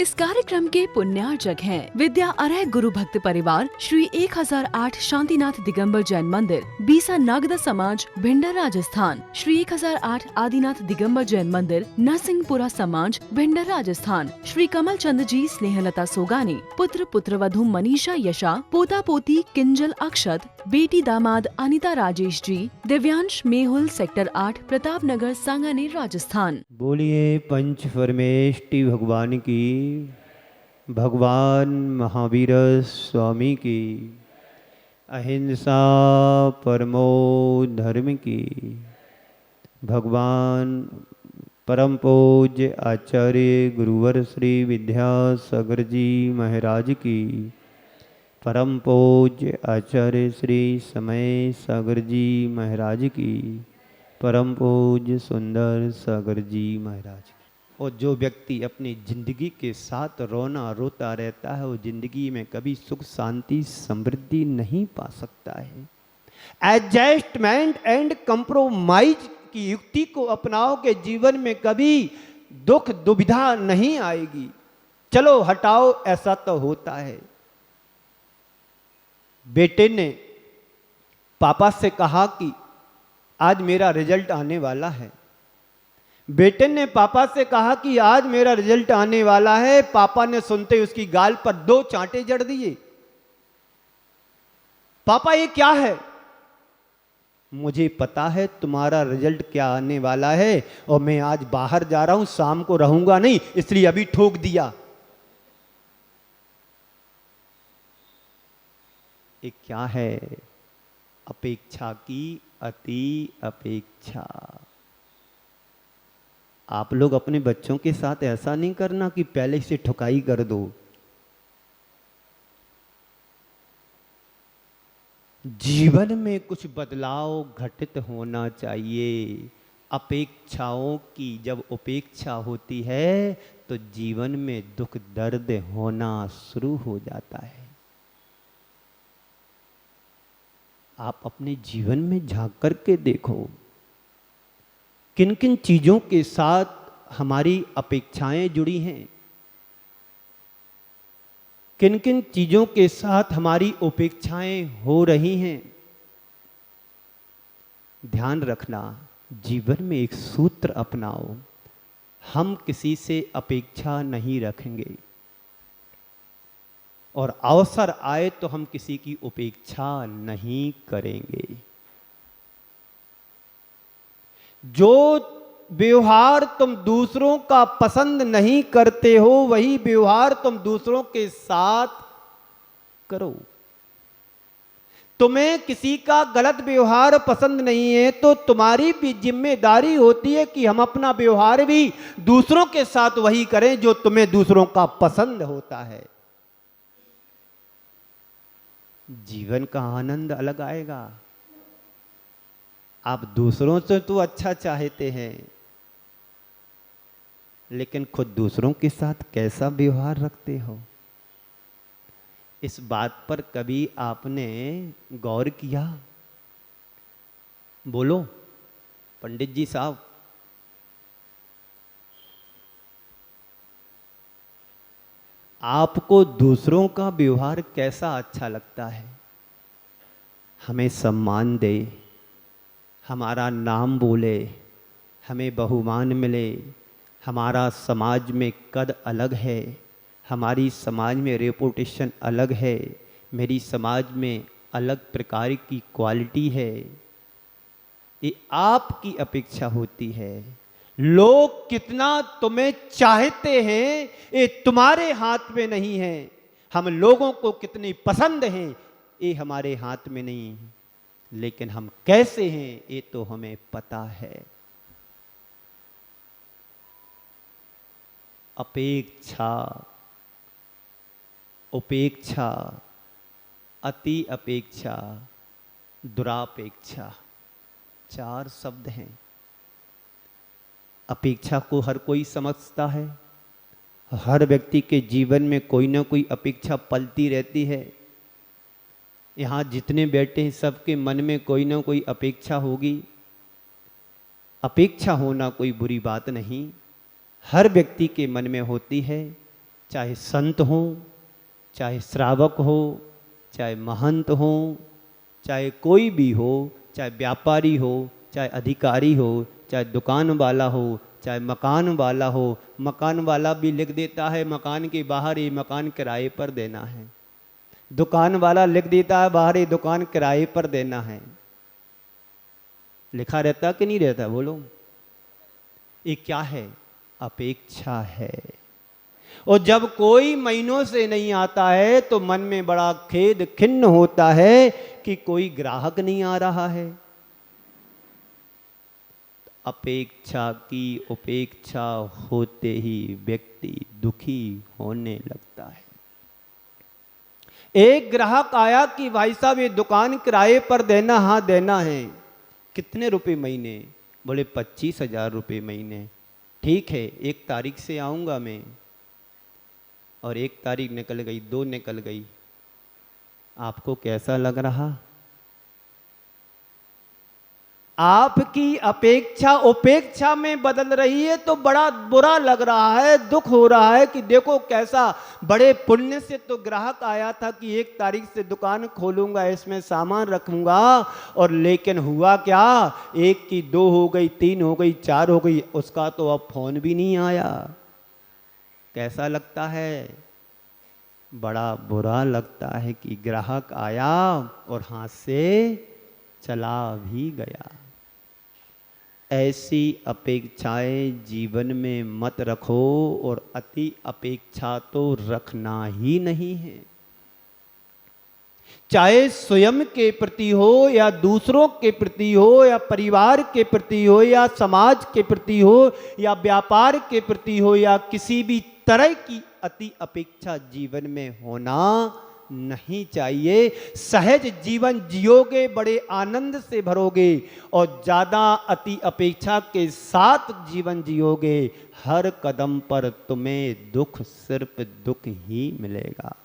इस कार्यक्रम के पुण्यार्जक हैं विद्या अरय गुरु भक्त परिवार श्री 1008 शांतिनाथ दिगंबर जैन मंदिर, बीसा नागदा समाज, भिंडर राजस्थान। श्री 1008 आदिनाथ दिगंबर जैन मंदिर, नरसिंहपुरा समाज, भिंडर राजस्थान। श्री कमल चंद जी स्नेहलता सोगानी, पुत्र पुत्रवधू मनीषा यशा, पोता पोती किंजल अक्षत, बेटी दामाद अनिता राजेश जी, दिव्यांश मेहुल सेक्टर 8 प्रताप नगर सांगानेर राजस्थान। बोलिए पंच परमेष्टि भगवान की, भगवान महावीर स्वामी की, अहिंसा परमो धर्म की, भगवान परम पूज्य आचार्य गुरुवर श्री विद्यासागर जी महाराज की, परम पूज्य आचार्य श्री समय सागर जी महाराज की, परम पूज्य सुंदर सागर जी महाराज की। और जो व्यक्ति अपनी जिंदगी के साथ रोना रोता रहता है वो जिंदगी में कभी सुख शांति समृद्धि नहीं पा सकता है। एडजस्टमेंट एंड कंप्रोमाइज की युक्ति को अपनाओ के जीवन में कभी दुख दुविधा नहीं आएगी। चलो हटाओ, ऐसा तो होता है। बेटे ने पापा से कहा कि आज मेरा रिजल्ट आने वाला है। बेटे ने पापा से कहा कि आज मेरा रिजल्ट आने वाला है। पापा ने सुनते ही उसकी गाल पर 2 चांटे जड़ दिए। पापा ये क्या है? मुझे पता है तुम्हारा रिजल्ट क्या आने वाला है और मैं आज बाहर जा रहा हूं, शाम को रहूंगा नहीं, इसलिए अभी ठोक दिया। ये क्या है? अपेक्षा की अति अपेक्षा। आप लोग अपने बच्चों के साथ ऐसा नहीं करना कि पहले से ठुकाई कर दो। जीवन में कुछ बदलाव घटित होना चाहिए। अपेक्षाओं की जब उपेक्षा होती है तो जीवन में दुख दर्द होना शुरू हो जाता है। आप अपने जीवन में झांक करके देखो, किन किन चीजों के साथ हमारी अपेक्षाएं जुड़ी हैं, किन किन चीजों के साथ हमारी उपेक्षाएं हो रही हैं। ध्यान रखना, जीवन में एक सूत्र अपनाओ, हम किसी से अपेक्षा नहीं रखेंगे और अवसर आए तो हम किसी की उपेक्षा नहीं करेंगे। जो व्यवहार तुम दूसरों का पसंद नहीं करते हो वही व्यवहार तुम दूसरों के साथ करो। तुम्हें किसी का गलत व्यवहार पसंद नहीं है तो तुम्हारी भी जिम्मेदारी होती है कि हम अपना व्यवहार भी दूसरों के साथ वही करें जो तुम्हें दूसरों का पसंद होता है। जीवन का आनंद अलग आएगा। आप दूसरों से तो अच्छा चाहते हैं, लेकिन खुद दूसरों के साथ कैसा व्यवहार रखते हो, इस बात पर कभी आपने गौर किया? बोलो पंडित जी साहब। आपको दूसरों का व्यवहार कैसा अच्छा लगता है? हमें सम्मान दे, हमारा नाम बोले, हमें बहुमान मिले, हमारा समाज में कद अलग है, हमारी समाज में रेपुटेशन अलग है, मेरी समाज में अलग प्रकार की क्वालिटी है। ये आपकी अपेक्षा होती है। लोग कितना तुम्हें चाहते हैं ये तुम्हारे हाथ में नहीं है। हम लोगों को कितनी पसंद हैं ये हमारे हाथ में नहीं, लेकिन हम कैसे हैं ये तो हमें पता है। अपेक्षा, उपेक्षा, अति अपेक्षा, दुरापेक्षा, 4 शब्द हैं। अपेक्षा को हर कोई समझता है। हर व्यक्ति के जीवन में कोई ना कोई अपेक्षा पलती रहती है। यहाँ जितने बैठे हैं सबके मन में कोई ना कोई अपेक्षा होगी। अपेक्षा होना कोई बुरी बात नहीं, हर व्यक्ति के मन में होती है। चाहे संत हो, चाहे श्रावक हो, चाहे महंत हो, चाहे कोई भी हो, चाहे व्यापारी हो, चाहे अधिकारी हो, चाहे दुकान वाला हो, चाहे मकान वाला हो। मकान वाला भी लिख देता है मकान के बाहर ये मकान किराए पर देना है, दुकान वाला लिख देता है बाहर ये दुकान किराए पर देना है। लिखा रहता कि नहीं रहता? बोलो। ये क्या है? अपेक्षा है। और जब कोई महीनों से नहीं आता है तो मन में बड़ा खेद खिन्न होता है कि कोई ग्राहक नहीं आ रहा है। अपेक्षा की उपेक्षा होते ही व्यक्ति दुखी होने लगता है। एक ग्राहक आया कि भाई साहब ये दुकान किराए पर देना। हाँ देना है। कितने रुपए महीने? बोले 25,000 रुपये महीने। ठीक है, 1 तारीख से आऊँगा मैं। और 1 तारीख निकल गई, 2 निकल गई। आपको कैसा लग रहा? आपकी अपेक्षा उपेक्षा में बदल रही है तो बड़ा बुरा लग रहा है, दुख हो रहा है कि देखो कैसा बड़े पुण्य से तो ग्राहक आया था कि 1 तारीख से दुकान खोलूंगा, इसमें सामान रखूंगा। और लेकिन हुआ क्या? 1 की 2 हो गई, 3 हो गई, 4 हो गई, उसका तो अब फोन भी नहीं आया। कैसा लगता है? बड़ा बुरा लगता है कि ग्राहक आया और हाथ से चला भी गया। ऐसी अपेक्षाएं जीवन में मत रखो, और अति अपेक्षा तो रखना ही नहीं है। चाहे स्वयं के प्रति हो या दूसरों के प्रति हो या परिवार के प्रति हो या समाज के प्रति हो या व्यापार के प्रति हो या किसी भी तरह की अति अपेक्षा जीवन में होना नहीं चाहिए। सहज जीवन जियोगे, बड़े आनंद से भरोगे, और ज्यादा अति अपेक्षा के साथ जीवन जियोगे, हर कदम पर तुम्हें दुख, सिर्फ दुख ही मिलेगा।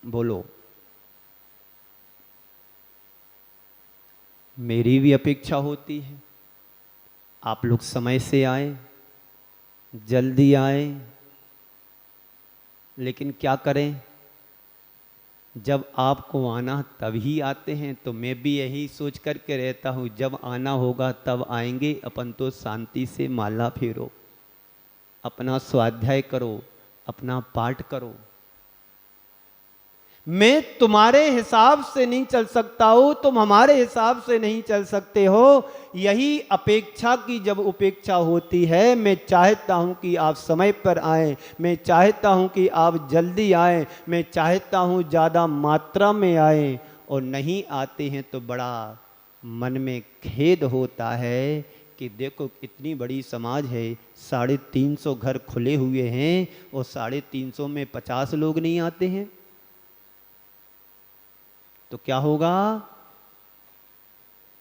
बोलो। मेरी भी अपेक्षा होती है आप लोग समय से आए, जल्दी आए, लेकिन क्या करें, जब आपको आना तभी आते हैं। तो मैं भी यही सोच करके रहता हूँ, जब आना होगा तब आएंगे। अपन तो शांति से माला फेरो, अपना स्वाध्याय करो, अपना पाठ करो। मैं तुम्हारे हिसाब से नहीं चल सकता हूं, तुम हमारे हिसाब से नहीं चल सकते हो। यही अपेक्षा की जब उपेक्षा होती है, मैं चाहता हूं कि आप समय पर आएं, मैं चाहता हूं कि आप जल्दी आएं, मैं चाहता हूं ज़्यादा मात्रा में आएं, और नहीं आते हैं तो बड़ा मन में खेद होता है कि देखो इतनी बड़ी समाज है, 350 घर खुले हुए हैं और 350 में 50 लोग नहीं आते हैं, तो क्या होगा?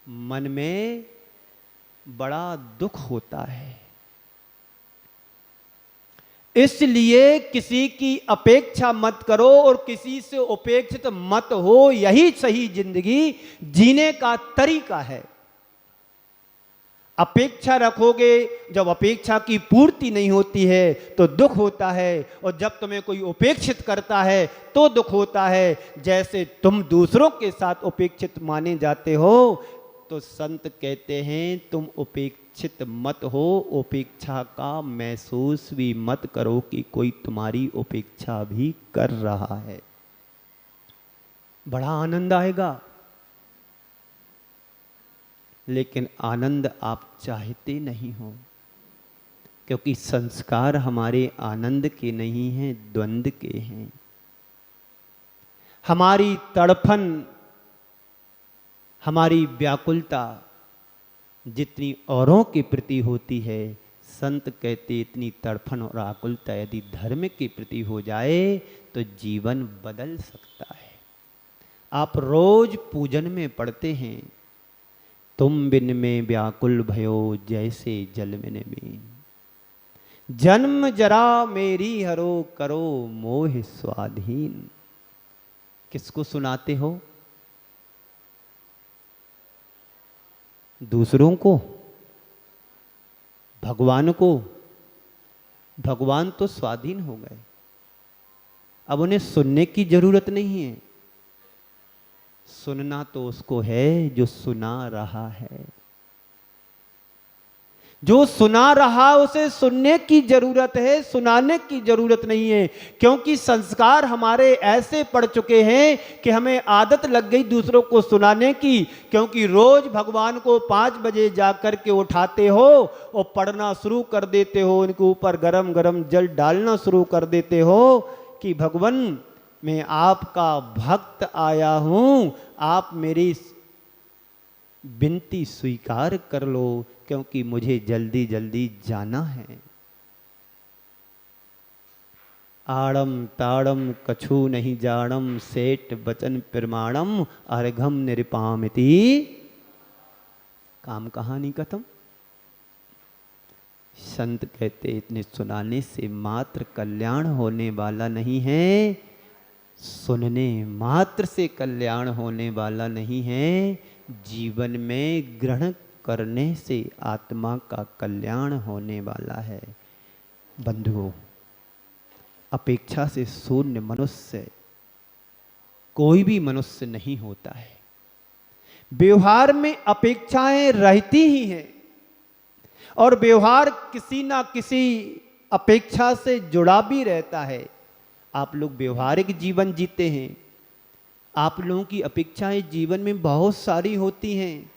मन में बड़ा दुख होता है। इसलिए किसी की अपेक्षा मत करो और किसी से उपेक्षित मत हो। यही सही जिंदगी जीने का तरीका है। अपेक्षा रखोगे, जब अपेक्षा की पूर्ति नहीं होती है तो दुख होता है, और जब तुम्हें कोई उपेक्षित करता है तो दुख होता है। जैसे तुम दूसरों के साथ उपेक्षित माने जाते हो, तो संत कहते हैं तुम उपेक्षित मत हो, उपेक्षा का महसूस भी मत करो कि कोई तुम्हारी उपेक्षा भी कर रहा है। बड़ा आनंद आएगा, लेकिन आनंद आप चाहते नहीं हो, क्योंकि संस्कार हमारे आनंद के नहीं हैं, द्वंद के हैं। हमारी तड़फन, हमारी व्याकुलता जितनी औरों के प्रति होती है, संत कहते इतनी तड़फन और आकुलता यदि धर्म के प्रति हो जाए तो जीवन बदल सकता है। आप रोज पूजन में पढ़ते हैं, तुम बिन में व्याकुल भयो जैसे जल में बीन, जन्म जरा मेरी हरो करो मोह स्वाधीन। किसको सुनाते हो? दूसरों को? भगवान तो स्वाधीन हो गए, अब उन्हें सुनने की जरूरत नहीं है। सुनना तो उसको है जो सुना रहा है। जो सुना रहा उसे सुनने की जरूरत है, सुनाने की जरूरत नहीं है। क्योंकि संस्कार हमारे ऐसे पड़ चुके हैं कि हमें आदत लग गई दूसरों को सुनाने की। क्योंकि रोज भगवान को 5 बजे जाकर के उठाते हो और पढ़ना शुरू कर देते हो, उनके ऊपर गरम गरम जल डालना शुरू कर देते हो कि भगवान मैं आपका भक्त आया हूं, आप मेरी विनती स्वीकार कर लो, क्योंकि मुझे जल्दी जल्दी जाना है। आड़म ताड़म कछु नहीं जाड़म, सेठ बचन प्रमाणम अर्घम निरपामिति। काम कहानी खत्म। संत कहते इतने सुनाने से मात्र कल्याण होने वाला नहीं है, सुनने मात्र से कल्याण होने वाला नहीं है, जीवन में ग्रहण करने से आत्मा का कल्याण होने वाला है। बंधुओं, अपेक्षा से शून्य मनुष्य कोई भी मनुष्य नहीं होता है। व्यवहार में अपेक्षाएं रहती ही हैं और व्यवहार किसी ना किसी अपेक्षा से जुड़ा भी रहता है। आप लोग व्यवहारिक जीवन जीते हैं, आप लोगों की अपेक्षाएं जीवन में बहुत सारी होती हैं।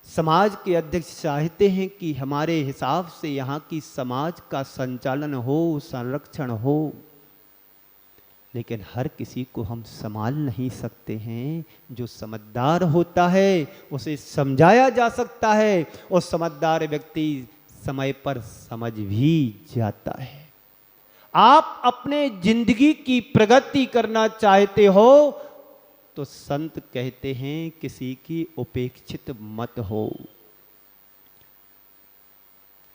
समाज के अध्यक्ष चाहते हैं कि हमारे हिसाब से यहाँ की समाज का संचालन हो, संरक्षण हो, लेकिन हर किसी को हम संभाल नहीं सकते हैं। जो समझदार होता है उसे समझाया जा सकता है और समझदार व्यक्ति समय पर समझ भी जाता है। आप अपने जिंदगी की प्रगति करना चाहते हो तो संत कहते हैं किसी की उपेक्षित मत हो।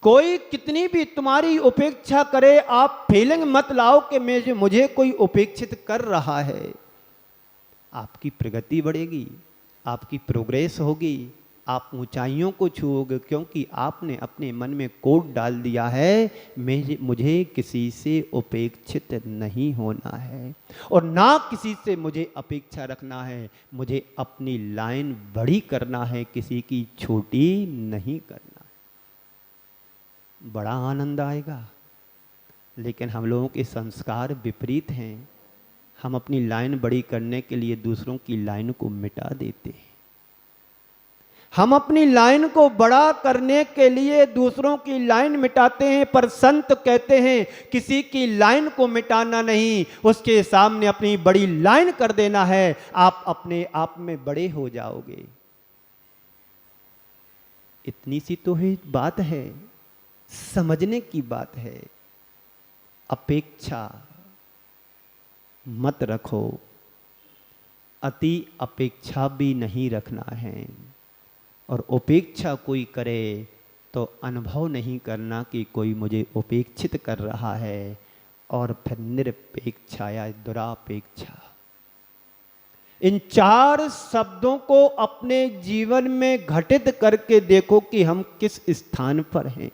कोई कितनी भी तुम्हारी उपेक्षा करे, आप फीलिंग मत लाओ कि मुझे कोई उपेक्षित कर रहा है। आपकी प्रगति बढ़ेगी, आपकी प्रोग्रेस होगी, आप ऊंचाइयों को छूओगे, क्योंकि आपने अपने मन में कोड डाल दिया है मुझे किसी से उपेक्षित नहीं होना है और ना किसी से मुझे अपेक्षा रखना है। मुझे अपनी लाइन बड़ी करना है, किसी की छोटी नहीं करना। बड़ा आनंद आएगा। लेकिन हम लोगों के संस्कार विपरीत हैं। हम अपनी लाइन बड़ी करने के लिए दूसरों की लाइन को मिटा देते हैं। हम अपनी लाइन को बड़ा करने के लिए दूसरों की लाइन मिटाते हैं, पर संत कहते हैं किसी की लाइन को मिटाना नहीं, उसके सामने अपनी बड़ी लाइन कर देना है। आप अपने आप में बड़े हो जाओगे। इतनी सी तो ही बात है, समझने की बात है। अपेक्षा मत रखो, अति अपेक्षा भी नहीं रखना है। और उपेक्षा कोई करे तो अनुभव नहीं करना कि कोई मुझे उपेक्षित कर रहा है। और फिर निरपेक्षा या दुरापेक्षा, इन 4 शब्दों को अपने जीवन में घटित करके देखो कि हम किस स्थान पर हैं।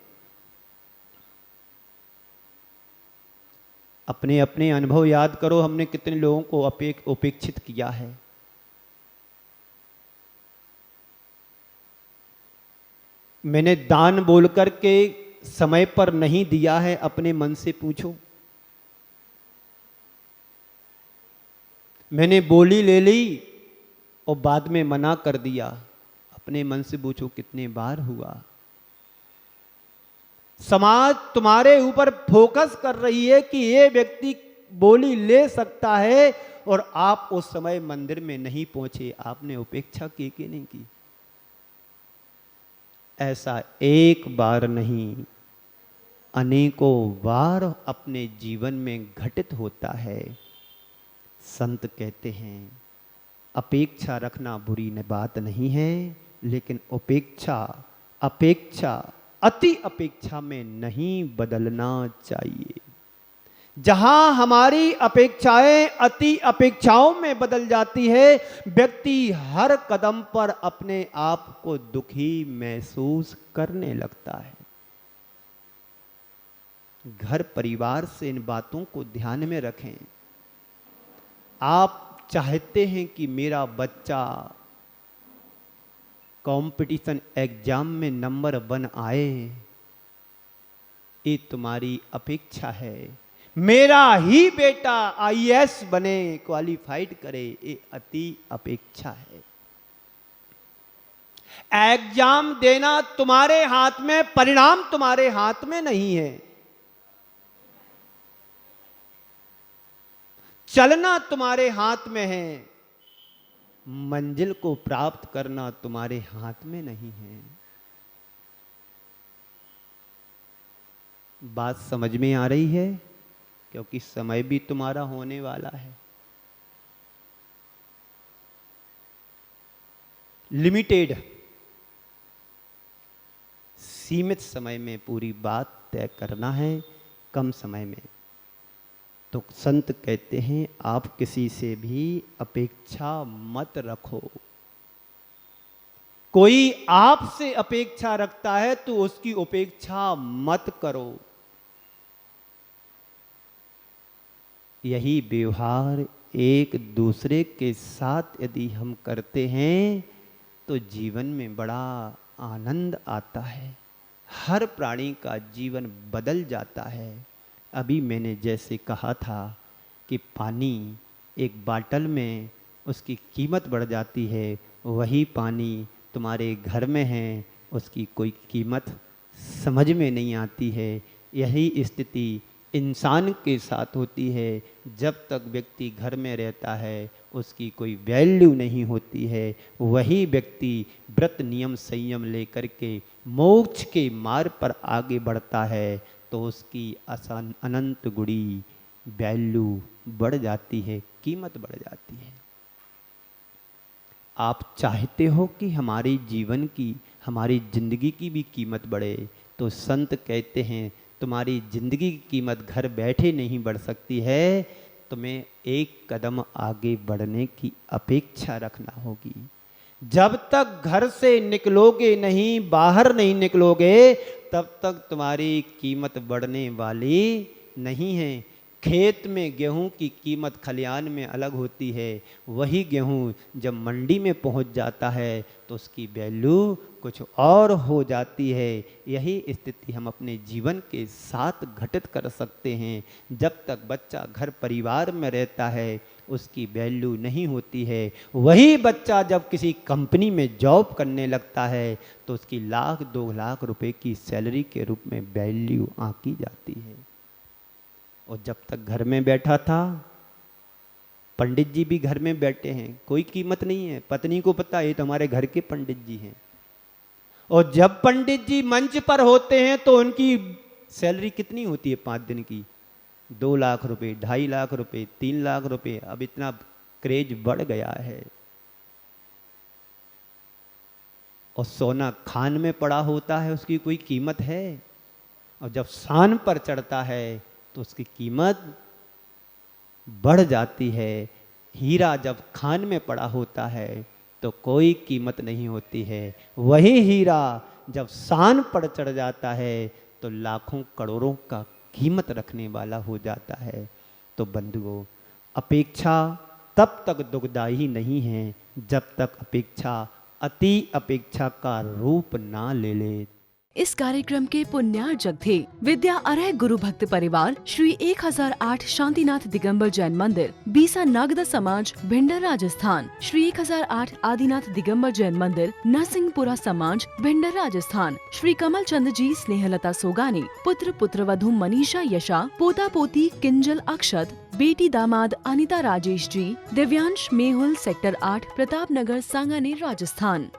अपने अपने अनुभव याद करो, हमने कितने लोगों को उपेक्षित किया है। मैंने दान बोल करके समय पर नहीं दिया है, अपने मन से पूछो। मैंने बोली ले ली और बाद में मना कर दिया, अपने मन से पूछो कितने बार हुआ। समाज तुम्हारे ऊपर फोकस कर रही है कि ये व्यक्ति बोली ले सकता है और आप उस समय मंदिर में नहीं पहुंचे। आपने उपेक्षा की कि नहीं की? ऐसा एक बार नहीं, अनेकों बार अपने जीवन में घटित होता है। संत कहते हैं अपेक्षा रखना बुरी बात नहीं है, लेकिन अपेक्षा अति अपेक्षा में नहीं बदलना चाहिए। जहां हमारी अपेक्षाएं अति अपेक्षाओं में बदल जाती है, व्यक्ति हर कदम पर अपने आप को दुखी महसूस करने लगता है। घर परिवार से इन बातों को ध्यान में रखें। आप चाहते हैं कि मेरा बच्चा कंपटीशन एग्जाम में नंबर 1 आए, ये तुम्हारी अपेक्षा है। मेरा ही बेटा आईएएस बने, क्वालिफाइड करे, ये अति अपेक्षा है। एग्जाम देना तुम्हारे हाथ में, परिणाम तुम्हारे हाथ में नहीं है। चलना तुम्हारे हाथ में है, मंजिल को प्राप्त करना तुम्हारे हाथ में नहीं है। बात समझ में आ रही है? क्योंकि समय भी तुम्हारा होने वाला है। लिमिटेड, सीमित समय में पूरी बात तय करना है, कम समय में। तो संत कहते हैं आप किसी से भी अपेक्षा मत रखो। कोई आपसे अपेक्षा रखता है तो उसकी उपेक्षा मत करो। यही व्यवहार एक दूसरे के साथ यदि हम करते हैं तो जीवन में बड़ा आनंद आता है। हर प्राणी का जीवन बदल जाता है। अभी मैंने जैसे कहा था कि पानी एक बाटल में उसकी कीमत बढ़ जाती है, वही पानी तुम्हारे घर में है, उसकी कोई कीमत समझ में नहीं आती है। यही स्थिति इंसान के साथ होती है। जब तक व्यक्ति घर में रहता है उसकी कोई वैल्यू नहीं होती है। वही व्यक्ति व्रत नियम संयम लेकर के मोक्ष के मार्ग पर आगे बढ़ता है तो उसकी अनंत गुणी वैल्यू बढ़ जाती है, कीमत बढ़ जाती है। आप चाहते हो कि हमारे जीवन की, हमारी जिंदगी की भी कीमत बढ़े, तो संत कहते हैं तुम्हारी जिंदगी की कीमत घर बैठे नहीं बढ़ सकती है, तुम्हें एक कदम आगे बढ़ने की अपेक्षा रखना होगी। जब तक घर से निकलोगे नहीं, बाहर नहीं निकलोगे, तब तक तुम्हारी कीमत बढ़ने वाली नहीं है। खेत में गेहूं की कीमत खलियान में अलग होती है। वही गेहूं जब मंडी में पहुंच जाता है तो उसकी वैल्यू कुछ और हो जाती है। यही स्थिति हम अपने जीवन के साथ घटित कर सकते हैं। जब तक बच्चा घर परिवार में रहता है उसकी वैल्यू नहीं होती है। वही बच्चा जब किसी कंपनी में जॉब करने लगता है तो उसकी 1-2 लाख रुपए की सैलरी के रूप में वैल्यू आंकी जाती है। और जब तक घर में बैठा था, पंडित जी भी घर में बैठे हैं, कोई कीमत नहीं है। पत्नी को पता है तो हमारे घर के पंडित जी हैं। और जब पंडित जी मंच पर होते हैं तो उनकी सैलरी कितनी होती है 5 दिन की? 2 लाख रुपए, 2.5 लाख रुपए, 3 लाख रुपए। अब इतना क्रेज बढ़ गया है। और सोना खान में पड़ा होता है, उसकी कोई कीमत है? और जब शान पर चढ़ता है तो उसकी कीमत बढ़ जाती है। हीरा जब खान में पड़ा होता है तो कोई कीमत नहीं होती है। वही हीरा जब शान पर चढ़ जाता है तो लाखों करोड़ों का कीमत रखने वाला हो जाता है। तो बंधुओं, अपेक्षा तब तक दुखदायी नहीं है जब तक अपेक्षा अति अपेक्षा का रूप ना ले ले। इस कार्यक्रम के पुण्यार्जक थे विद्या अरह गुरु भक्त परिवार श्री 1008 शांतिनाथ दिगंबर जैन मंदिर, बीसा नागदा समाज, भिंडर राजस्थान। श्री 1008 आदिनाथ दिगंबर जैन मंदिर, नरसिंहपुरा समाज, भिंडर राजस्थान। श्री कमल चंद जी स्नेहलता सोगानी, पुत्र पुत्रवधू मनीषा यशा, पोता पोती किंजल अक्षत, बेटी दामाद अनिता राजेश जी, दिव्यांश मेहुल सेक्टर 8 प्रताप नगर सांगानेर राजस्थान।